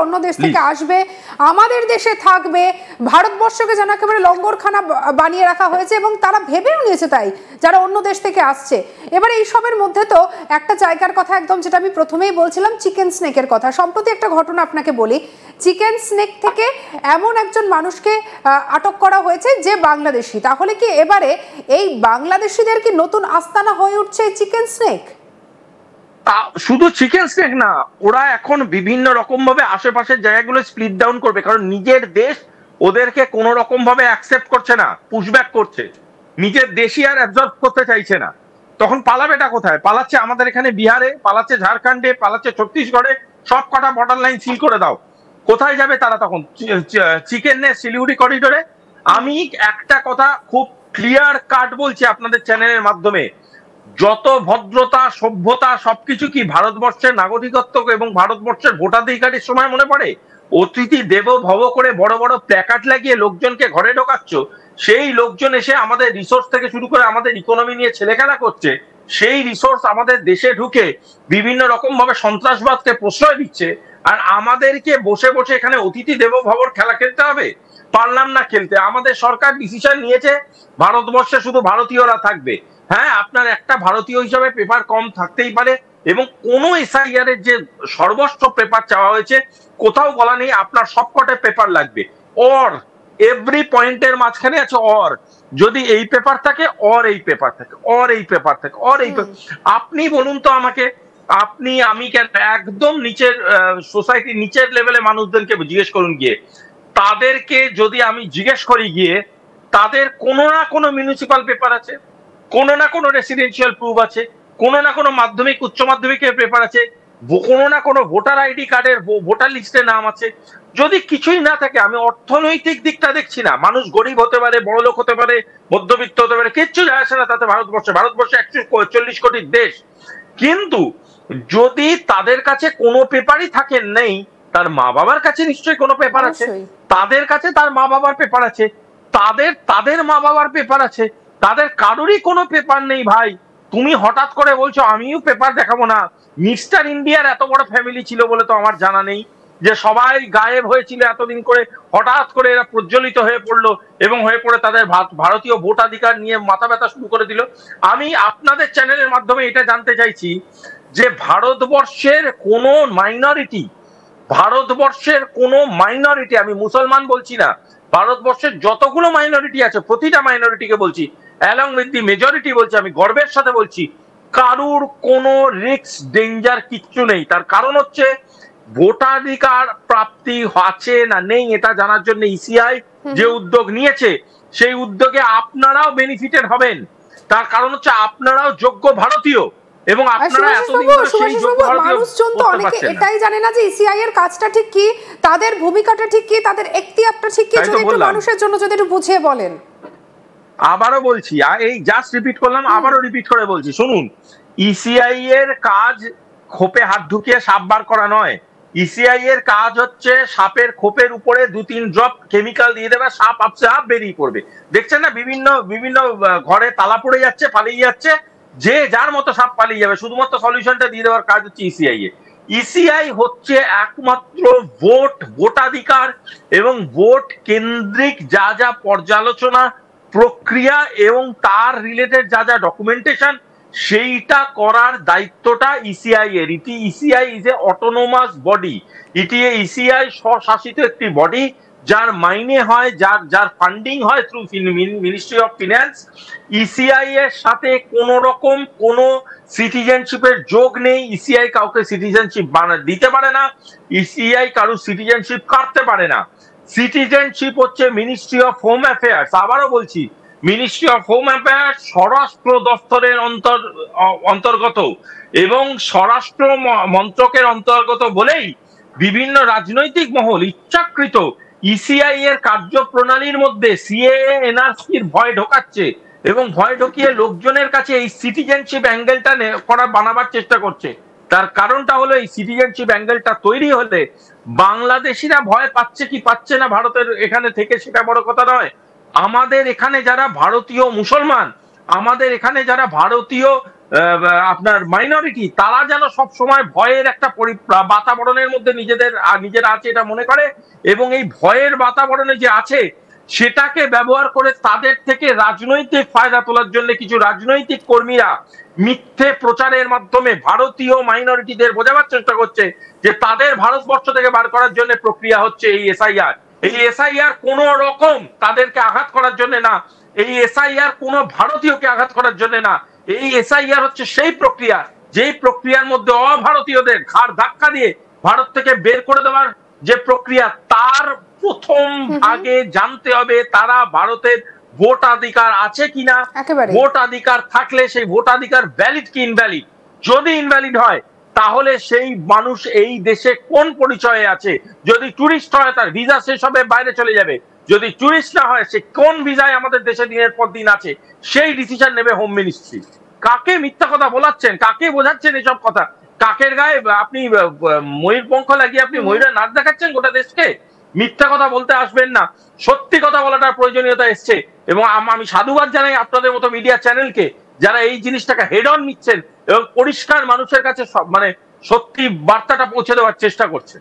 অন্য দেশ থেকে আসবে, আমাদের দেশে থাকবে, ভারতবর্ষকে যেন একেবারে লঙ্গরখানা বানিয়ে রাখা হয়েছে এবং তারা ভেবেও নিয়েছে তাই, যারা অন্য দেশ থেকে আসছে। এবার এই সবের মধ্যে তো একটা জায়গার কথা একদম, যেটা আমি প্রথমেই বলছিলাম, চিকেন স্নেকের কথা। সম্প্রতি একটা ঘটনা আপনাকে বলি, চিকেন স্নেক থেকে এমন একজন মানুষকে আটক করা হয়েছে যে বাংলাদেশি। তাহলে কি এবারে এই বাংলাদেশিদের কি নতুন আস্তানা হয়ে উঠছে চিকেন স্নেক? শুধু চিকেন স্নেক না, ওরা এখন বিভিন্ন রকম ভাবে আশেপাশের জায়গাগুলো স্প্লিট ডাউন করবে, কারণ নিজের দেশ ওদেরকে কোন রকম ভাবে অ্যাকসেপ্ট করছে না, পুশব্যাক করছে, নিজের দেশই আর অ্যাবজর্ব করতে চাইছে না। তখন পালাবেটা কোথায়? পালাচ্ছে আমাদের এখানে বিহারে, পালাচ্ছে ঝাড়খণ্ডে, পালাচ্ছে ছত্তিশগড়ে, সব কটা বর্ডার লাইন সিল করে দাও। কোথায় যাবে তারা তখন? চিকেন নে শিলিগুড়ি করিডোরে। আমি একটা কথা খুব ক্লিয়ার কাট বলছি আপনাদের চ্যানেলের মাধ্যমে, যত ভদ্রতা সভ্যতা সবকিছু কি ভারতবর্ষের নাগরিকত্ব এবং ভারতবর্ষের ভোটাধিকারের সময় মনে পড়ে? অতিথি দেব ভব করে বড় বড় প্ল্যাকার্ড লাগিয়ে লোকজনকে ঘরে ঢোকাচ্ছ, সেই লোকজন এসে আমাদের রিসোর্স থেকে শুরু করে আমাদের ইকোনমি নিয়ে ছেলেখেলা করছে, সেই রিসোর্স আমাদের দেশে ঢুকে বিভিন্ন রকম ভাবে সন্ত্রাসবাদকে প্রশ্রয় দিচ্ছে, আর আমাদেরকে বসে বসে এখানে অতিথি দেব ভবর খেলা খেলতে হবে? পারলাম না খেলতে। আমাদের সরকার ডিসিশন নিয়েছে ভারতবর্ষে শুধু ভারতীয়রা থাকবে। হ্যাঁ, আপনার একটা ভারতীয় হিসাবে পেপার কম থাকতেই পারে, এবং কোন এসআইআর এর যে সর্বস্ব পেপার চাওয়া হয়েছে কোথাও বলা নেই আপনার সবকটা পেপার লাগবে। অর এভরি পয়েন্টের মাঝখানে আছে অর, যদি এই পেপার থাকে অর এই পেপার থাকে, অর এই পেপার থাকে, অর এই পেপার। আপনি বলুন তো আমাকে, আপনি আমি কেন একদম নিচের সোসাইটির নিচের লেভেলে মানুষদেরকে জিজ্ঞেস করুন গিয়ে, তাদেরকে যদি আমি জিজ্ঞেস করি গিয়ে, তাদের কোনো না কোনো মিউনিসিপাল পেপার আছে, কোনো না কোনো রেসিডেন্সিয়াল প্রুফ আছে, কোনো না কোনো মাধ্যমিক উচ্চ মাধ্যমিকের পেপার আছে, কোনো না কোনো ভোটার আইডি কার্ডের ভোটার লিস্টে নাম আছে। যদি কিছুই না থাকে, আমি অর্থনৈতিক দিকটা দেখছি না, মানুষ গরিব হতে পারে, বড় লোক হতে পারে, মধ্যবিত্ত হতে পারে, কিচ্ছু যায় আসে না তাতে। ভারতবর্ষে 140 কোটির দেশ, কিন্তু যদি তাদের কাছে কোনো পেপারই থাকে নেই, তার মা বাবার কাছে নিশ্চয়ই কোনো পেপার আছে, তাদের কাছে তার মা বাবার পেপার আছে, তাদের মা বাবার পেপার আছে, তাদের কারোরই কোনো পেপার নেই। ভাই, তুমি হঠাৎ করে বলছো আমিও পেপার দেখাবো না। মিস্টার ইন্ডিয়ার এত বড় ফ্যামিলি ছিল বলে তো আমার জানা নেই যে সবাই গায়েব হয়েছিল এতদিন করে, হঠাৎ করে এরা প্রজ্বলিত হয়ে পড়লো এবং হয়ে পড়ে তাদের ভারতীয় ভোটাধিকার নিয়ে মাথা ব্যথা শুরু করে দিল। আমি আপনাদের চ্যানেলের মাধ্যমে এটা জানতে চাইছি যে ভারতবর্ষের কোন মাইনরিটি, আমি মুসলমান বলছি না, ভারতবর্ষের যতগুলো মাইনরিটি আছে প্রতিটা মাইনরিটিকে বলছি, অ্যালং উইথ দি মেজরিটি বলছি, আমি গর্বের সাথে বলছি, কারুর কোনো রিস্ক ডেঞ্জার কিচ্ছু নেই। তার কারণ হচ্ছে ভোটাধিকার প্রাপ্তি আছে না নেই এটা জানার জন্য ইসিআই যে উদ্যোগ নিয়েছে, সেই উদ্যোগে আপনারাও বেনিফিটেড হবেন। তার কারণ হচ্ছে আপনারাও যোগ্য ভারতীয়, এবং আপনারা এতদিন ধরে সেই যোগ্য ভারতীয় মানুষজন তো অনেকে এটাই জানে না যে ইসিআই এর কাজটা ঠিক কি, তাদের ভূমিকাটা ঠিক কি, তাদের এখতিয়ারটা ঠিক কি। যদি একটু মানুষের জন্য যদি একটু বুঝিয়ে বলেন। আবারও বলছি, এই জাস্ট রিপিট করলাম, আবারও রিপিট করে বলছি, শুনুন, ইসিআই এর কাজ খোপে হাত ঢুকিয়ে সাপ বার করা নয়। ইসিআই এর কাজ হচ্ছে সাপের খোপের উপরে 2-3 ড্রপ কেমিক্যাল দিয়ে দেবে, সাপ আপসে আপ বেরিয়ে পড়বে। দেখছেন না, বিভিন্ন বিভিন্ন ঘরে তালা পড়ে যাচ্ছে, পালিয়ে যাচ্ছে, যে যার মতো সাপ পালিয়ে যাবে, শুধুমাত্র সলিউশনটা দিয়ে দেওয়ার কাজ হচ্ছে ইসিআই এর। ইসিআই হচ্ছে একমাত্র ভোটাধিকার এবং ভোট কেন্দ্রিক যা যা পর্যালোচনা প্রক্রিয়া এবং তার রিলেটেড যা যা ডকুমেন্টেশন, সেইটা করার দায়িত্বটা ইসিআই এর। ECI is a autonomous body, ECI স্বশাসিত একটি বডি, যার মাইনে হয়, যার ফান্ডিং হয় through ministry of finance. ECI এর সাথে কোন রকম কোন সিটিজেনশিপের যোগ নেই। ইসিআই কাউকে সিটিজেনশিপ দিতে পারে না, ইসিআই কারো সিটিজেনশিপ কাটতে পারে না। সিটিজেনশিপ হচ্ছে মিনিস্ট্রি অফ হোম অ্যাফেয়ার্স। আবারও বলছি, মিনিস্ট্রি অফ হোম অ্যাফেয়ার্স স্বরাষ্ট্র দপ্তরের অন্তর্গত এবং স্বরাষ্ট্র মন্ত্রকের অন্তর্গত বলেই বিভিন্ন রাজনৈতিক মহল ইচ্ছাকৃত ইসিআই এর কার্যপ্রণালীর মধ্যে সিএএ এনআরসির ভয় ঢোকাচ্ছে এবং ভয় ঢুকিয়ে লোকজনের কাছে এই সিটিজেনশিপ অ্যাঙ্গেলটা বানাবার চেষ্টা করছে। তার কারণটা হলো, এই সিটিজেনশিপ অ্যাঙ্গেলটা তৈরি হলে বাংলাদেশিরা ভয় পাচ্ছে কি পাচ্ছে না ভারতের এখানে থেকে সেটা বড় কথা নয়। আমাদের এখানে যারা ভারতীয় মুসলমান, আমাদের এখানে যারা ভারতীয় আপনার মাইনরিটি, তারা যেন সব সময় ভয়ের একটা বাতাবরণের মধ্যে নিজেরা আছে এটা মনে করে, এবং এই ভয়ের বাতাবরণে যে আছে সেটাকে ব্যবহার করে তাদের থেকে রাজনৈতিক ফায়দা তোলার জন্য কিছু রাজনৈতিক কর্মীরা মিথ্যে প্রচারের মাধ্যমে ভারতীয় মাইনরিটিদের বোঝাবার চেষ্টা করছে যে তাদের ভারতবর্ষ থেকে বার করার জন্য প্রক্রিয়া হচ্ছে এই এসআইআর। এই এসআইআর কোন রকম তাদেরকে আঘাত করার জন্য না, এই এসআইআর কোন ভারতীয়কে আঘাত করার জন্য না, এই এসআইআর হচ্ছে সেই প্রক্রিয়া যেই প্রক্রিয়ার মধ্যে অভারতীয়দের ঘাড় ধাক্কা দিয়ে ভারত থেকে বের করে দেওয়ার যে প্রক্রিয়া, তার প্রথম আগে জানতে হবে তারা ভারতের ভোটাধিকার আছে কিনা, ভোটাধিকার থাকলে সেই ভোটাধিকার ভ্যালিড কি ইনভ্যালিড, যদি ইনভ্যালিড হয় তাহলে সেই মানুষ এই দেশে কোন পরিচয়ে আছে, যদি টুরিস্ট হয় তার ভিসা শেষ হবে বাইরে চলে যাবে, যদি টুরিস্ট না হয় সে কোন ভিসায় আমাদের দেশে দিনের পর দিন আছে, সেই ডিসিশন নেবে হোম মিনিস্ট্রি। কাকে মিথ্যা কথা বলাচ্ছেন, কাকে বোঝাচ্ছেন এসব কথা, কাকের গায়ে আপনি ময়ূর পঙ্খ লাগিয়ে আপনি ময়ূরের নাচ দেখাচ্ছেন গোটা দেশকে? মিথ্যা কথা বলতে আসবেন না, সত্যি কথা বলাটার প্রয়োজনীয়তা এসছে। এবং আমি সাধুবাদ জানাই আপনাদের মতো মিডিয়া চ্যানেলকে যারা এই জিনিসটাকে হেড অন নিচ্ছেন এবং পরিষ্কার মানুষের কাছে মানে সত্যি বার্তাটা পৌঁছে দেওয়ার চেষ্টা করছে।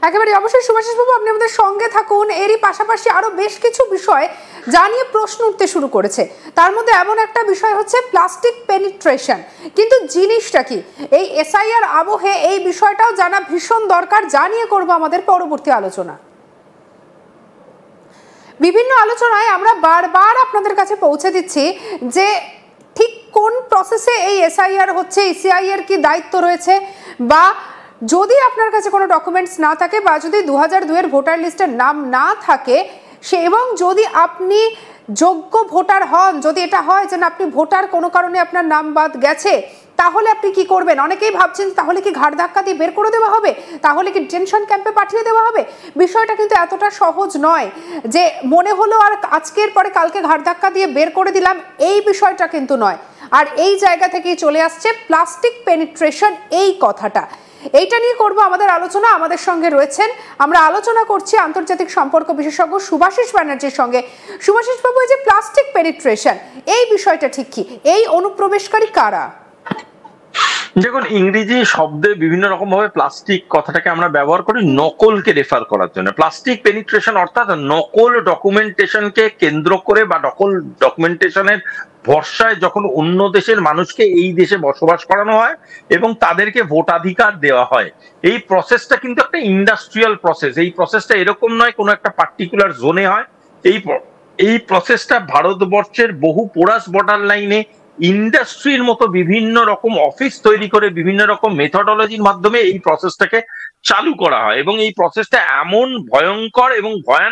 একেবারে অবশ্যই শুভাশিস বাবু আপনি আমাদের সঙ্গে থাকুন। এরই পাশাপাশি আরো বেশ কিছু বিষয় যা নিয়ে প্রশ্ন উঠতে শুরু করেছে, তার মধ্যে এমন একটা বিষয় হচ্ছে প্লাস্টিক পেনিট্রেশন। কিন্তু জিনিসটা কি, এই এসআইআর আবহে এই বিষয়টাও জানা ভীষণ দরকার, যা নিয়ে করবো আমাদের পরবর্তী আলোচনা। বিভিন্ন আলোচনায় আমরা বারবার আপনাদের কাছে পৌঁছে দিচ্ছি যে ঠিক কোন প্রসেসে এই এসআইআর হচ্ছে, ইসিআইআর কি দায়িত্ব রয়েছে, বা যদি আপনার কাছে কোনো ডকুমেন্টস না থাকে বা যদি 2002-এর ভোটার লিস্টের নাম না থাকে এবং যদি আপনি যোগ্য ভোটার হন, যদি এটা হয় যে আপনি ভোটার কোনো কারণে আপনার নাম বাদ গেছে, তাহলে আপনি কি করবেন? অনেকেই ভাবছেন তাহলে কি ঘাড় ধাক্কা দিয়ে বের করে দেওয়া হবে, তাহলে কি ডিটেনশন ক্যাম্পে পাঠিয়ে দেওয়া হবে। বিষয়টা কিন্তু এতটা সহজ নয় যে মনে হলো আর আজকের পরে কালকে ঘাড় ধাক্কা দিয়ে বের করে দিলাম, এই বিষয়টা কিন্তু নয়। আর এই জায়গা থেকেই চলে আসছে প্লাস্টিক পেনিট্রেশন এই কথাটা। এইটা নিয়ে করব আমাদের আলোচনা। আমাদের সঙ্গে রয়েছেন, আমরা আলোচনা করছি আন্তর্জাতিক সম্পর্ক বিশেষজ্ঞ শুভাশিস ব্যানার্জির সঙ্গে। শুভাশিস বাবু, এই যে প্লাস্টিক পেনিট্রেশন এই বিষয়টা ঠিক কি, এই অনুপ্রবেশকারী কারা? দেখুন, ইংরেজি শব্দে বিভিন্ন রকম ভাবে প্লাস্টিক কথাটাকে আমরা ব্যবহার করি নকলকে রেফার করার জন্য। প্লাস্টিক পেনিট্রেশন অর্থাৎ নকল ডকুমেন্টেশনকে কেন্দ্র করে বা নকল ডকুমেন্টেশনের ভরসায় যখন অন্য দেশের মানুষকে এই দেশে বসবাস করানো হয় এবং তাদেরকে ভোটাধিকার দেওয়া হয়, এই প্রসেসটা কিন্তু একটা ইন্ডাস্ট্রিয়াল প্রসেস। এই প্রসেসটা এরকম নয় কোনো একটা পার্টিকুলার জোনে হয়, এই প্রসেসটা ভারতবর্ষের বহু পোরাস বর্ডার লাইনে ইন্ডাস্ট্রির মতো বিভিন্ন রকম অফিস তৈরি করে বিভিন্ন রকম মেথডোলজির মাধ্যমে এই প্রসেসটাকে চালু করা হয়। এবং এই প্রসেসটা এমন ভয়ঙ্কর এবং ভয়ানক